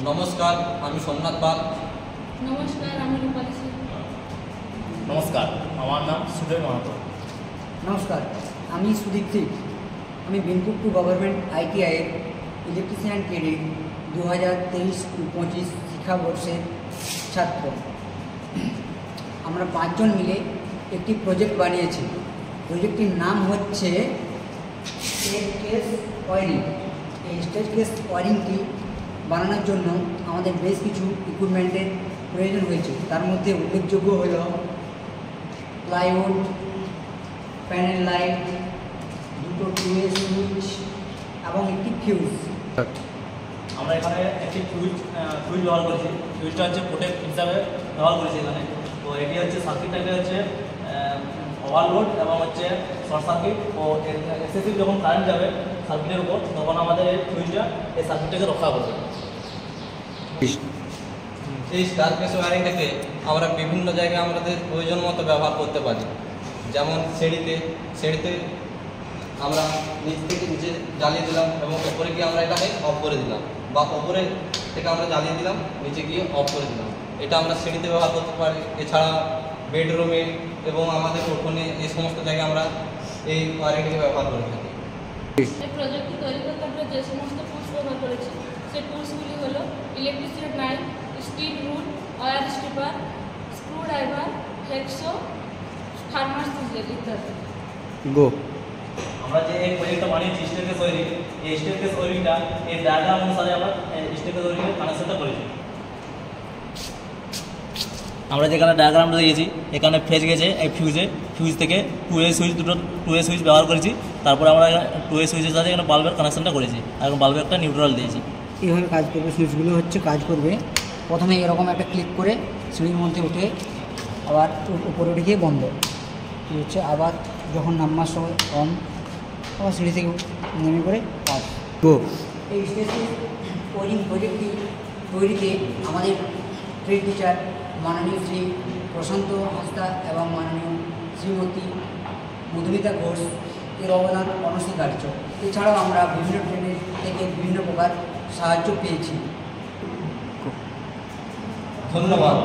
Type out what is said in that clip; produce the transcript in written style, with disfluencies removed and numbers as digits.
নমস্কার, আমি সোমনাথ পাল। নমস্কার, আমি রূপালী সিং। নমস্কার, আমার নাম সুজয় মাহাতো। নমস্কার, আমি সুদীপ সিং। আমি বিনপুর টু গভর্নমেন্ট আইটিআইয়ের ইলেকট্রিশিয়ান ট্রেডে 2023-25 শিক্ষাবর্ষের ছাত্র। আমরা 5 জন মিলে একটি প্রজেক্ট বানিয়েছি। প্রজেক্টটির নাম হচ্ছে স্টেয়ারকেস ওয়্যারিং। এই স্টেয়ারকেস ওয়্যারিংটি বানানোর জন্য আমাদের বেশ কিছু ইকুইপমেন্টের প্রয়োজন হয়েছে। তার মধ্যে উল্লেখযোগ্য হল প্লাইউড, প্যানেল লাইট, দুটো টুয়ে সুইচ এবং একটি ফিউজ। আমরা এখানে একটি সুইচ ব্যবহার করেছি। সুইচটা হচ্ছে প্রোটেক্ট হিসাবে ব্যবহার করেছি এখানে। তো এটি হচ্ছে সার্কিট টাইপের, হচ্ছে ওভারলোড এবং হচ্ছে শর্ট সার্কিট ও এক্সেসিভ যখন কারেন্ট যাবে সার্কিটের উপর, তখন আমাদের এই সুইচটা এই সার্কিটটাকে রক্ষা করবে। এই স্টেয়ারকেস ওয়্যারিংটাকে আমরা বিভিন্ন জায়গায় আমাদের প্রয়োজন মতো ব্যবহার করতে পারি। যেমন সিঁড়িতে আমরা নিচ থেকে নিচে জ্বালিয়ে দিলাম এবং ওপরে গিয়ে আমরা এটাকে অফ করে দিলাম, বা ওপরে থেকে আমরা জ্বালিয়ে দিলাম, নিচে গিয়ে অফ করে দিলাম। এটা আমরা সিঁড়িতে ব্যবহার করতে পারি। এছাড়া বেডরুমে এবং আমাদের উঠোনে এই সমস্ত জায়গায় আমরা এই ওয়্যারিংটাকে ব্যবহার করে থাকি। এই প্রজেক্টটি তৈরি করতে আমরা যে সমস্ত টুলস ব্যবহার করেছি সেই টুলসগুলি হলো electricity knife, steel rule, wire stripper, screwdriver, hacksaw, firmer chisel ইত্যাদি। আমরা যে এই প্রজেক্টটা বানিয়েছি স্টেয়ারকেস ওয়্যারিং, এই স্টেয়ারকেস ওয়্যারিংটা এই ডায়াগ্রাম অনুসারে আমরা স্টেয়ারকেস ওয়্যারিংয়ের কানেকশনটা করেছি। আমরা যেখানে ডায়াগ্রামটা দিয়েছি এখানে ফেজ গেছে এই ফিউজ থেকে টু এ সুইচ ব্যবহার করেছি। তারপরে আমরা টু এ সুইচের সাথে এখানে বাল্বের কানেকশনটা করেছি, আর বাল্বের একটা নিউট্রাল দিয়েছি। এইভাবে কাজ করবে। সুইচগুলো কাজ করবে প্রথমে এরকম একটা ক্লিক করে সিঁড়ির মধ্যে উঠে আবার উপরে উঠে গিয়ে বন্ধ হচ্ছে, আবার যখন নামার সময় অন, আবার সিঁড়ি থেকে নেমে করে কাজ। এই স্টেয়ারকেস ওয়্যারিং প্রজেক্টটি তৈরিতে আমাদের ট্রেড টিচার মাননীয় শ্রী প্রশান্ত হাঁসদা এবং মাননীয় শ্রীমতী মধুমিতা ঘোষ এর অবদান অনস্বীকার্য। এছাড়াও আমরা বিভিন্ন ট্রেনের থেকে বিভিন্ন প্রকার সাহায্য পেয়েছি। ধন্যবাদ।